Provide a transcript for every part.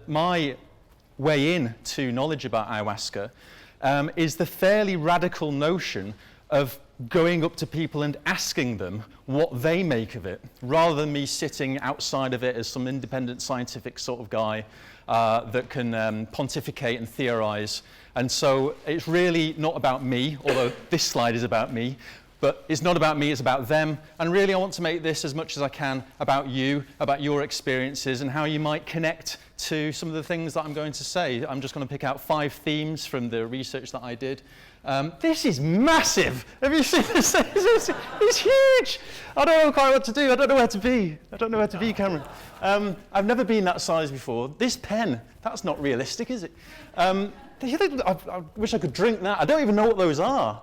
my way in to knowledge about ayahuasca is the fairly radical notion of going up to people and asking them what they make of it, rather than me sitting outside of it as some independent scientific sort of guy that can pontificate and theorize. And so it's really not about me, although this slide is about me, but it's not about me, it's about them. And really I want to make this as much as I can about you, about your experiences, and how you might connect to some of the things that I'm going to say. I'm just going to pick out 5 themes from the research that I did. This is massive. Have you seen this? It's huge. I don't know quite what to do. I don't know where to be. I don't know where to be, Cameron. I've never been that size before. This pen, that's not realistic, is it? I wish I could drink that. I don't even know what those are.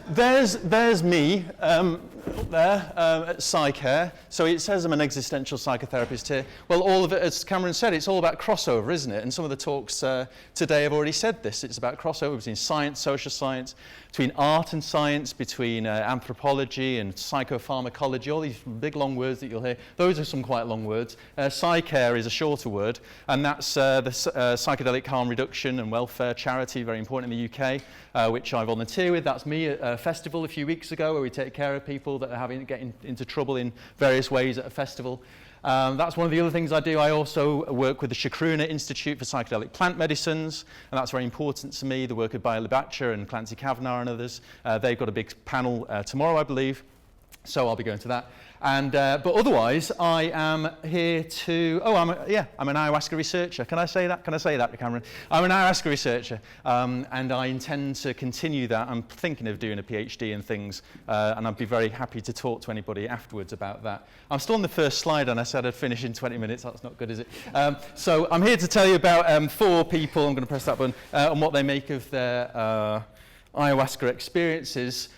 There's me up there at PsyCare. So it says I'm an existential psychotherapist here. Well, all of it, as Cameron said, it's all about crossover, isn't it? And some of the talks today have already said this. It's about crossover between science, social science, between art and science, between anthropology and psychopharmacology, all these big long words that you'll hear. Those are some quite long words. PsyCare is a shorter word, and that's the psychedelic harm reduction and welfare charity, very important in the UK, which I volunteer with. That's me at a festival a few weeks ago where we take care of people that are getting into trouble in various ways at a festival. That's one of the other things I do. I also work with the Shakruna Institute for Psychedelic Plant Medicines, and that's very important to me, the work of Bayer Libacher and Clancy Kavanagh and others. They've got a big panel tomorrow, I believe, so I'll be going to that. And, but otherwise, I am here to, I'm an ayahuasca researcher. Can I say that? Can I say that, Cameron? I'm an ayahuasca researcher, and I intend to continue that. I'm thinking of doing a PhD and things, and I'd be very happy to talk to anybody afterwards about that. I'm still on the first slide, and I said I'd finish in 20 minutes. That's not good, is it? So I'm here to tell you about 4 people, I'm going to press that button, and what they make of their ayahuasca experiences.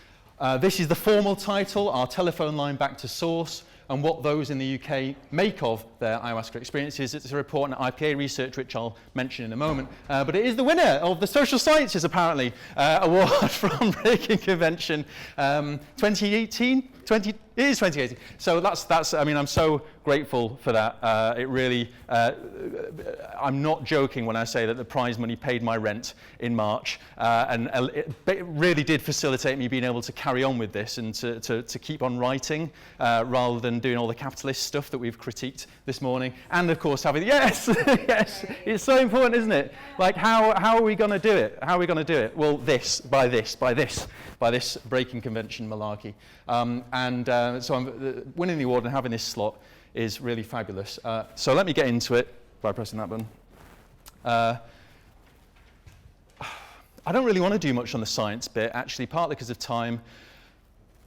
This is the formal title, Our Telephone Line Back to Source, and what those in the UK make of their ayahuasca experiences. It's a report on IPA research, which I'll mention in a moment. But it is the winner of the Social Sciences, apparently, award from Breaking Convention 2018? It is 2018. So that's. I mean, I'm so grateful for that. It really, I'm not joking when I say that the prize money paid my rent in March, and it really did facilitate me being able to carry on with this and to keep on writing rather than doing all the capitalist stuff that we've critiqued this morning. And of course, having yes, it's so important, isn't it? Like, how are we going to do it? How are we going to do it? Well, by this Breaking Convention malarkey. So I'm winning the award and having this slot is really fabulous. So let me get into it by pressing that button. I don't really want to do much on the science bit, actually, partly because of time.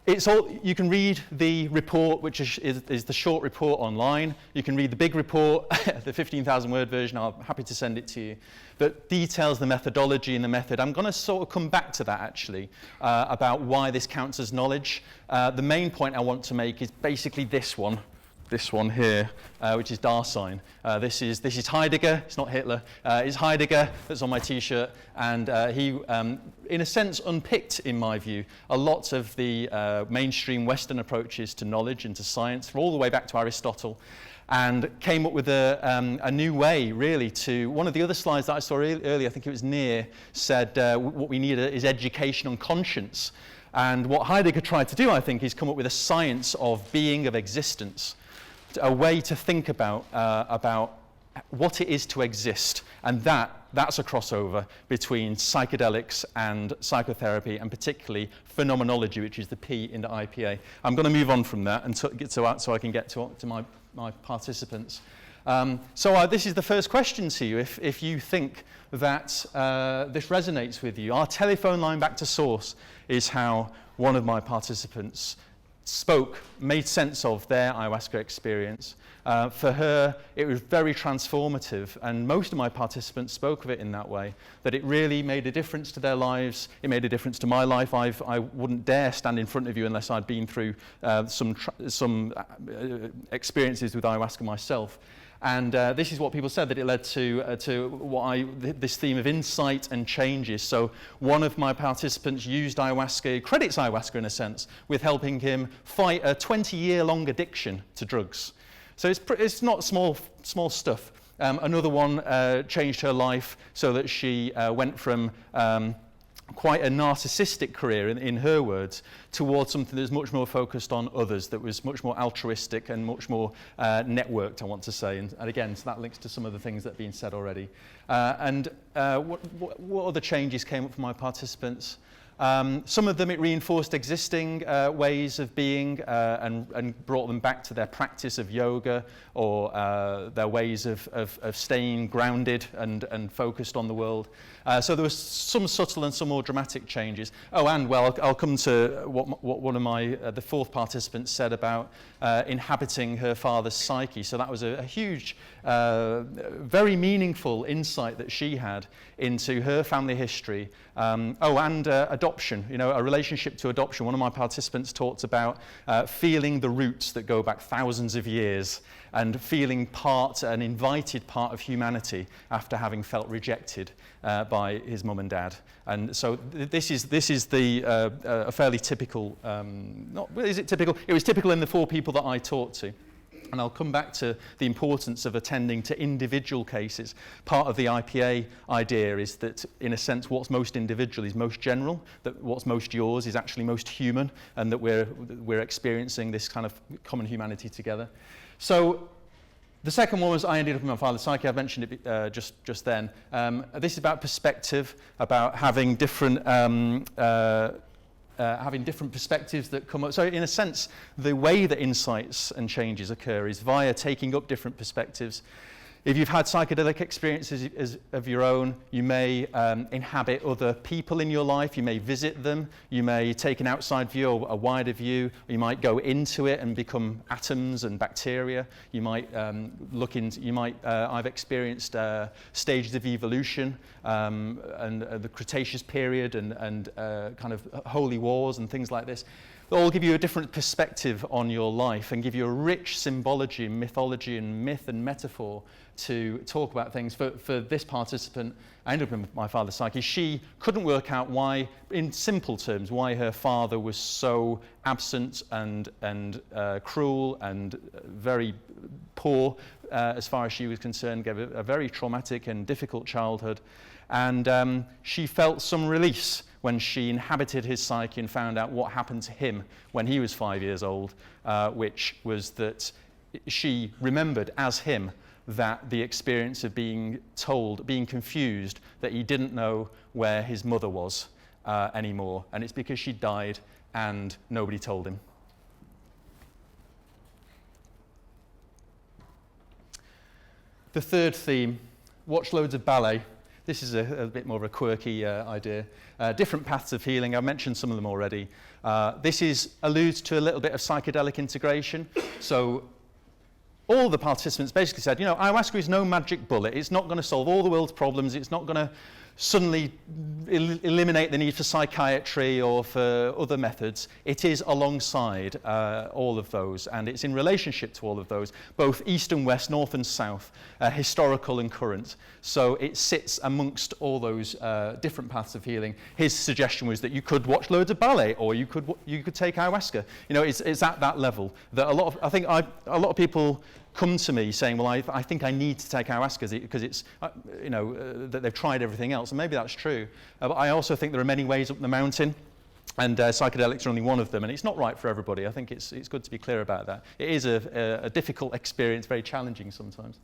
It's all, you can read the report, which is the short report online. You can read the big report, the 15,000 word version. I'm happy to send it to you. That details the methodology and the method. I'm going to sort of come back to that, actually, about why this counts as knowledge. The main point I want to make is basically this one here, which is Dasein. This is Heidegger. It's not Hitler. It's Heidegger that's on my T-shirt, and he, in a sense, unpicked, in my view, a lot of the mainstream Western approaches to knowledge and to science, all the way back to Aristotle, and came up with a new way, really, to one of the other slides that I saw earlier. I think it was Near said what we need is education on conscience. And what Heidegger tried to do, I think, is come up with a science of being, of existence, a way to think about what it is to exist, and that's a crossover between psychedelics and psychotherapy, and particularly phenomenology, which is the P in the IPA. I'm going to move on from that and so I can get to my participants. So this is the first question to you. If you think that this resonates with you, our telephone line back to source is how one of my participants made sense of their ayahuasca experience. For her, it was very transformative, and most of my participants spoke of it in that way, that it really made a difference to their lives. It made a difference to my life. I wouldn't dare stand in front of you unless I'd been through some experiences with ayahuasca myself. And this is what people said, that it led to this theme of insight and changes. So one of my participants used ayahuasca, credits ayahuasca in a sense, with helping him fight a 20-year-long addiction to drugs. So it's not small stuff. Another one changed her life so that she went from quite a narcissistic career, in her words, towards something that was much more focused on others, that was much more altruistic and much more networked, I want to say. And again, so that links to some of the things that have been said already. What other changes came up for my participants? Some of them, it reinforced existing ways of being and brought them back to their practice of yoga or their ways of staying grounded and focused on the world. So there was some subtle and some more dramatic changes. Oh, and well, I'll come to what one of my, the fourth participant said about inhabiting her father's psyche. So that was a huge, very meaningful insight that she had into her family history. And adoption, a relationship to adoption. One of my participants talked about feeling the roots that go back thousands of years and feeling an invited part of humanity after having felt rejected by his mum and dad. And so this is a fairly typical, is it typical? It was typical in the four people that I talked to. And I'll come back to the importance of attending to individual cases. Part of the IPA idea is that, in a sense, what's most individual is most general, that what's most yours is actually most human, and that we're experiencing this kind of common humanity together. So the second one was I ended up in my father's psyche. I mentioned it just then. This is about perspective, about having different perspectives that come up. So in a sense, the way that insights and changes occur is via taking up different perspectives. If you've had psychedelic experiences of your own, you may inhabit other people in your life, you may visit them, you may take an outside view or a wider view, you might go into it and become atoms and bacteria, you might I've experienced stages of evolution and the Cretaceous period and kind of holy wars and things like this. They'll all give you a different perspective on your life and give you a rich symbology, mythology and myth and metaphor to talk about things. For this participant, I ended up in my father's psyche. She couldn't work out why, in simple terms, why her father was so absent and cruel and very poor as far as she was concerned, gave a very traumatic and difficult childhood. And she felt some release when she inhabited his psyche and found out what happened to him when he was 5 years old, which was that she remembered as him that the experience of being confused, that he didn't know where his mother was anymore. And it's because she died and nobody told him. The third theme, watch loads of ballet. This is a bit more of a quirky idea. Different paths of healing. I've mentioned some of them already. This alludes to a little bit of psychedelic integration. So all the participants basically said, ayahuasca is no magic bullet. It's not going to solve all the world's problems. It's not going to suddenly eliminate the need for psychiatry or for other methods. It is alongside all of those, and it's in relationship to all of those, both east and west, north and south, historical and current. So it sits amongst all those different paths of healing. His suggestion was that you could watch loads of ballet, or you could take ayahuasca. It's at that level that a lot of people come to me saying, well, I think I need to take ayahuasca because it's, that they've tried everything else. And maybe that's true. But I also think there are many ways up the mountain, and psychedelics are only one of them. And it's not right for everybody. I think it's good to be clear about that. It is a difficult experience, very challenging sometimes.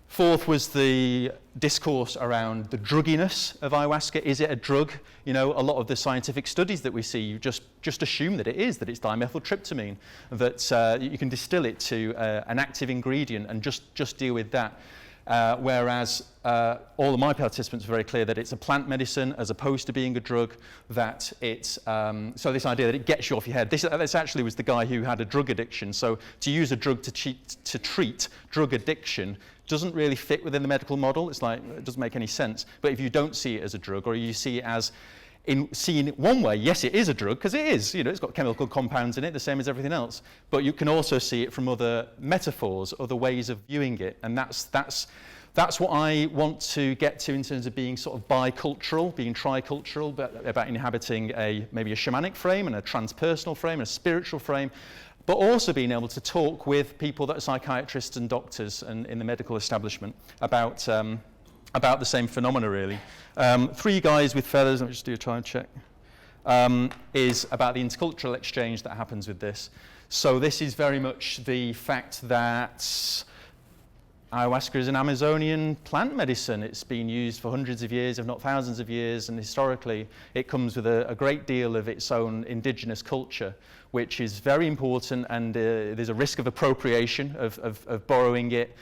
Fourth was the discourse around the drugginess of ayahuasca. Is it a drug? A lot of the scientific studies that we see, you just assume that it's dimethyltryptamine, that you can distill it to an active ingredient and just deal with that. Whereas all of my participants were very clear that it's a plant medicine as opposed to being a drug, that it's, so this idea that it gets you off your head. This actually was the guy who had a drug addiction. So to use a drug to treat drug addiction doesn't really fit within the medical model. It's like, it doesn't make any sense. But if you don't see it as a drug, or you see it as seen it one way, yes, it is a drug, because it is. It's got chemical compounds in it, the same as everything else. But you can also see it from other metaphors, other ways of viewing it. And that's what I want to get to in terms of being sort of bicultural, being tricultural, but about inhabiting maybe a shamanic frame and a transpersonal frame and a spiritual frame, but also being able to talk with people that are psychiatrists and doctors and in the medical establishment about the same phenomena, really. Three Guys with Feathers, let me just do a time check, is about the intercultural exchange that happens with this. So this is very much the fact that ayahuasca is an Amazonian plant medicine. It's been used for hundreds of years, if not thousands of years, and historically it comes with a great deal of its own indigenous culture, which is very important, and there's a risk of appropriation, of borrowing it,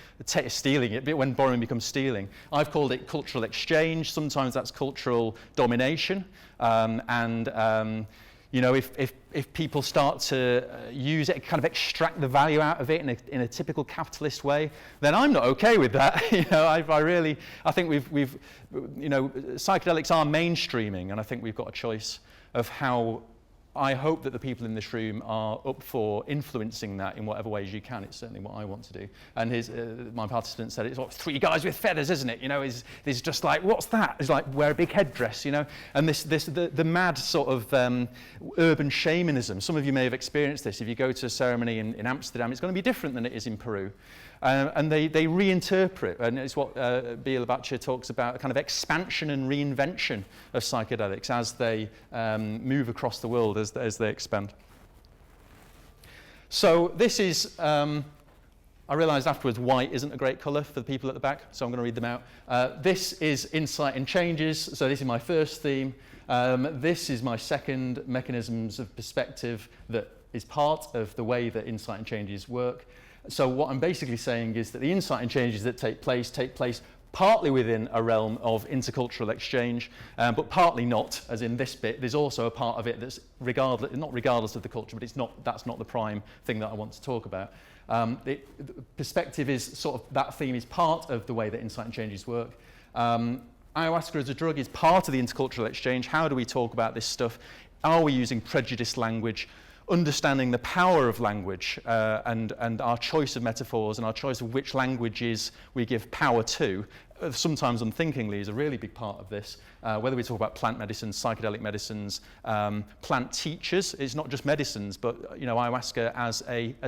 stealing it, but when borrowing becomes stealing. I've called it cultural exchange. Sometimes that's cultural domination, you know, if people start to use it, kind of extract the value out of it in a typical capitalist way, then I'm not okay with that. You know, I think we've, you know, psychedelics are mainstreaming, and I think we've got a choice of how. I hope that the people in this room are up for influencing that in whatever ways you can. It's certainly what I want to do. And my participant said, it's like Three Guys with Feathers, isn't it? You know, is just like, what's that? It's like, wear a big headdress, you know? And the mad sort of urban shamanism. Some of you may have experienced this. If you go to a ceremony in Amsterdam, it's going to be different than it is in Peru. And they reinterpret, and it's what Biel Abacha talks about, a kind of expansion and reinvention of psychedelics as they move across the world, as they expand. So this is, I realised afterwards white isn't a great colour for the people at the back, so I'm going to read them out. This is Insight and Changes, so this is my first theme. This is my second, Mechanisms of Perspective, that is part of the way that Insight and Changes work. So what I'm basically saying is that the insight and changes that take place partly within a realm of intercultural exchange, but partly not, as in this bit. There's also a part of it that's not regardless of the culture, but that's not the prime thing that I want to talk about. Perspective is sort of, that theme is part of the way that insight and changes work. Ayahuasca as a drug is part of the intercultural exchange. How do we talk about this stuff? Are we using prejudiced language? Understanding the power of language and our choice of metaphors and our choice of which languages we give power to, sometimes unthinkingly, is a really big part of this. Whether we talk about plant medicines, psychedelic medicines, plant teachers, it's not just medicines, but you know, ayahuasca as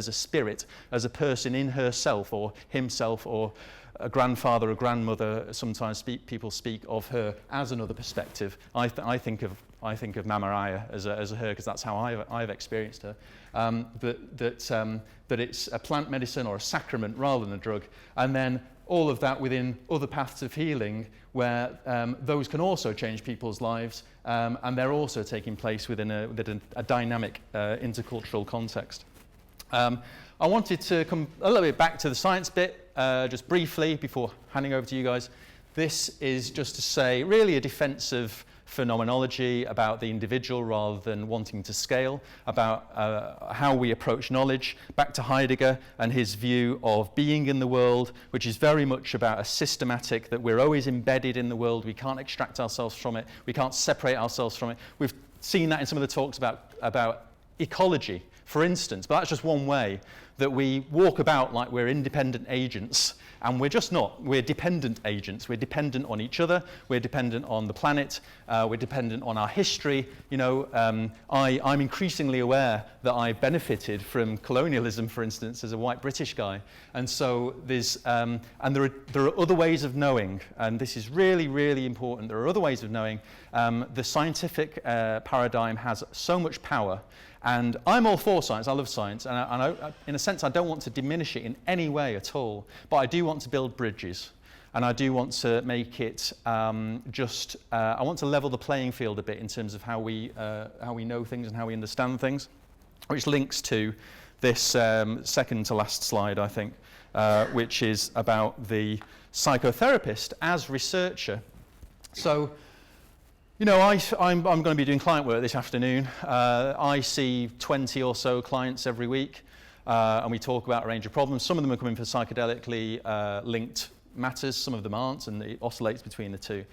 a spirit, as a person in herself or himself, or a grandfather or grandmother. Sometimes people speak of her as another perspective. I think of Mama Aya as her, because that's how I've experienced her. That it's a plant medicine or a sacrament rather than a drug, and then all of that within other paths of healing, where those can also change people's lives, and they're also taking place within a dynamic intercultural context. I wanted to come a little bit back to the science bit, just briefly, before handing over to you guys. This is just to say, really a defense of phenomenology, about the individual rather than wanting to scale, about how we approach knowledge, back to Heidegger and his view of being in the world, which is very much about a systematic, that we're always embedded in the world, we can't extract ourselves from it, we can't separate ourselves from it. We've seen that in some of the talks about ecology, for instance, but that's just one way that we walk about like we're independent agents, and we're just not. We're dependent agents. We're dependent on each other. We're dependent on the planet. We're dependent on our history. You know, I'm increasingly aware that I benefited from colonialism, for instance, as a white British guy. And so there's, and there are other ways of knowing, and this is really, really important. There are other ways of knowing. The scientific paradigm has so much power. And I'm all for science. I love science. And I, in a sense, I don't want to diminish it in any way at all. But I do want to build bridges. And I do want to make it I want to level the playing field a bit in terms of how we know things and how we understand things, which links to this second to last slide, I think, which is about the psychotherapist as researcher. So, you know, I'm going to be doing client work this afternoon. I see 20 or so clients every week, and we talk about a range of problems. Some of them are coming for psychedelically linked matters, some of them aren't, and it oscillates between the two.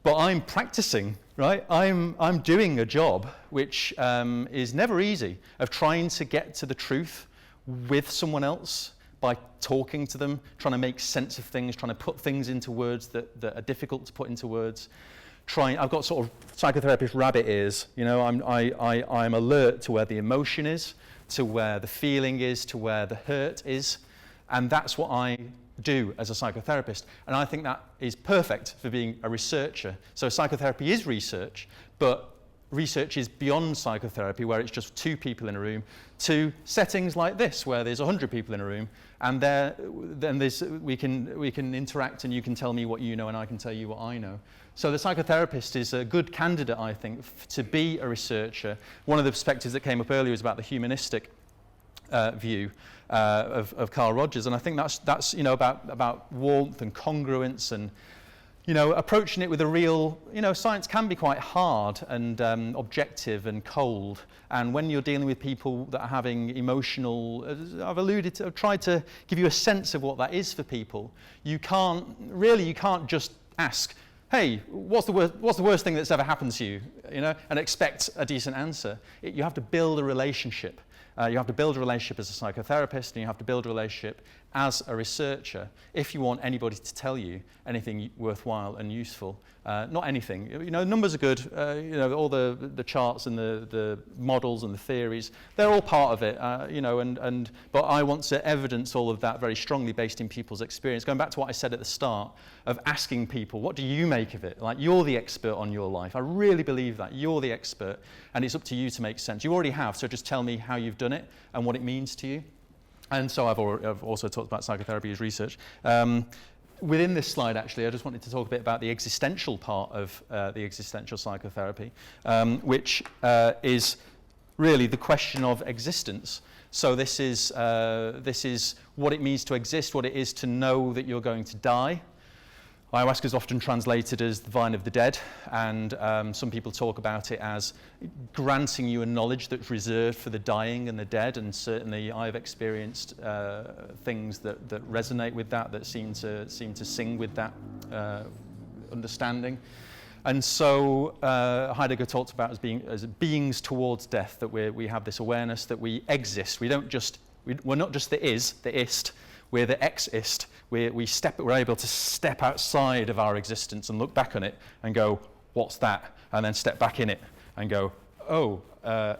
But I'm practicing, right? I'm doing a job which is never easy, of trying to get to the truth with someone else by talking to them, trying to make sense of things, trying to put things into words that are difficult to put into words. I've got sort of psychotherapist rabbit ears, you know, I'm alert to where the emotion is, to where the feeling is, to where the hurt is. And that's what I do as a psychotherapist. And I think that is perfect for being a researcher. So psychotherapy is research, but research is beyond psychotherapy, where it's just 2 people in a room, to settings like this, where there's 100 people in a room, and then we can interact, and you can tell me what you know, and I can tell you what I know. So the psychotherapist is a good candidate, I think, to be a researcher. One of the perspectives that came up earlier was about the humanistic view of Carl Rogers, and I think that's about warmth and congruence, and approaching it with a real, science can be quite hard and objective and cold. And when you're dealing with people that are having emotional, I've tried to give you a sense of what that is for people. You can't just ask, hey, what's the worst thing that's ever happened to you, and expect a decent answer. You have to build a relationship. You have to build a relationship as a psychotherapist, and you have to build a relationship as a researcher if you want anybody to tell you anything worthwhile and useful. Not anything. Numbers are good. All the charts and the models and the theories, they're all part of it. But I want to evidence all of that very strongly based in people's experience. Going back to what I said at the start of asking people, what do you make of it? Like, you're the expert on your life. I really believe that. You're the expert, and it's up to you to make sense. You already have, so just tell me how you've done it and what it means to you. And so I've also talked about psychotherapy as research. Within this slide, actually, I just wanted to talk a bit about the existential part of the existential psychotherapy, which is really the question of existence. So this is what it means to exist, what it is to know that you're going to die. Ayahuasca is often translated as the vine of the dead, and some people talk about it as granting you a knowledge that's reserved for the dying and the dead, and certainly I've experienced things that resonate with that seem to sing with that understanding. And so Heidegger talks about as beings towards death, that we have this awareness that we exist. We're not just the ist, we're the ex-ist. We're able to step outside of our existence and look back on it and go, what's that? And then step back in it and go, oh,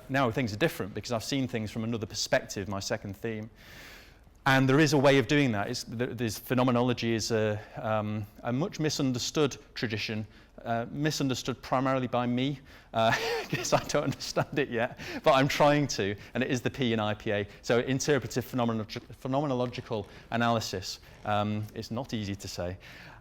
now things are different because I've seen things from another perspective, my second theme. And there is a way of doing that. Phenomenology is a much misunderstood tradition, misunderstood primarily by me, because I don't understand it yet, but I'm trying to, and it is the P in IPA. So interpretive phenomenological analysis. It's not easy to say.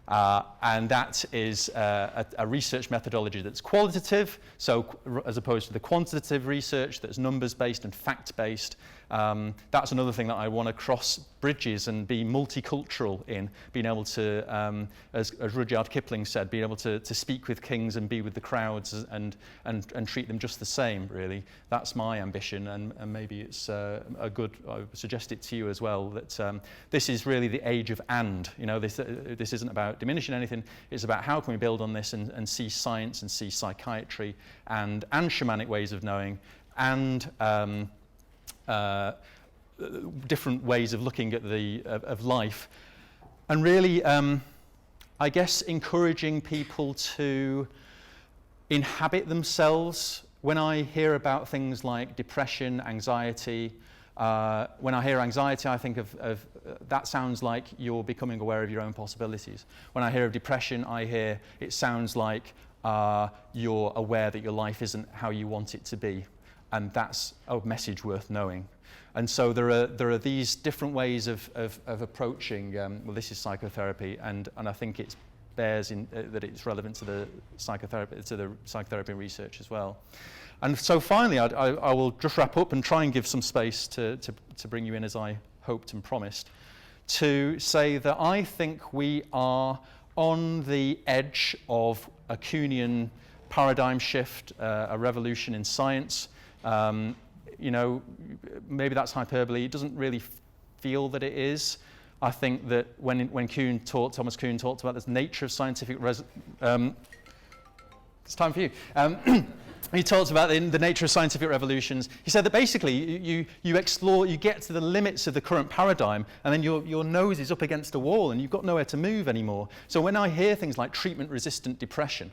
And that is a research methodology that's qualitative, so as opposed to the quantitative research that's numbers-based and fact-based. That's another thing that I want to cross bridges and be multicultural in, being able to, as Rudyard Kipling said, being able to speak with kings and be with the crowds and treat them just the same, really. That's my ambition, and maybe it's I would suggest it to you as well, that this is really the age of and. This isn't about diminishing anything, it's about how can we build on this and see science and see psychiatry and shamanic ways of knowing and different ways of looking at of life, and really, I guess, encouraging people to inhabit themselves. When I hear about things like depression, anxiety, when I hear anxiety, I think of that sounds like you're becoming aware of your own possibilities. When I hear of depression, it sounds like you're aware that your life isn't how you want it to be. And that's a message worth knowing. And so there are these different ways of approaching. This is psychotherapy, and I think it bears in that it's relevant to the psychotherapy research as well. And so finally, I will just wrap up and try and give some space to bring you in, as I hoped and promised, to say that I think we are on the edge of a Kuhnian paradigm shift, a revolution in science. Maybe that's hyperbole. It doesn't really feel that it is. I think that when Thomas Kuhn talked about this nature of scientific it's time for you. He talked about the nature of scientific revolutions. He said that basically you explore, you get to the limits of the current paradigm, and then your nose is up against a wall and you've got nowhere to move anymore. So when I hear things like treatment-resistant depression,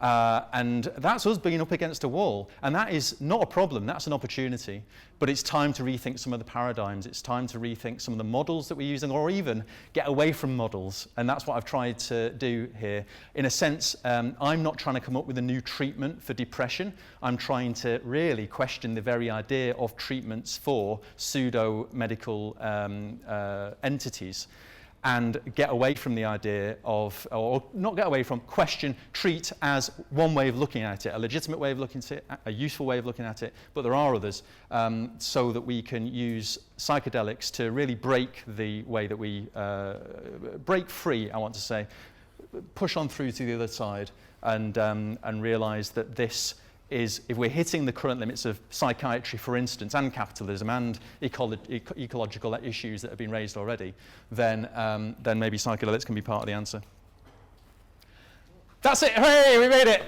And that's us being up against a wall. And that is not a problem, that's an opportunity. But it's time to rethink some of the paradigms. It's time to rethink some of the models that we're using, or even get away from models. And that's what I've tried to do here. In a sense, I'm not trying to come up with a new treatment for depression. I'm trying to really question the very idea of treatments for pseudo-medical entities, and get away from the idea of, or not get away from, question, treat as one way of looking at it, a legitimate way of looking at it, a useful way of looking at it, but there are others, so that we can use psychedelics to really break the way that we, break free, I want to say, push on through to the other side, and realise that this is, if we're hitting the current limits of psychiatry, for instance, and capitalism, and ecological issues that have been raised already, then maybe psychedelics can be part of the answer. That's it. Hooray, we made it.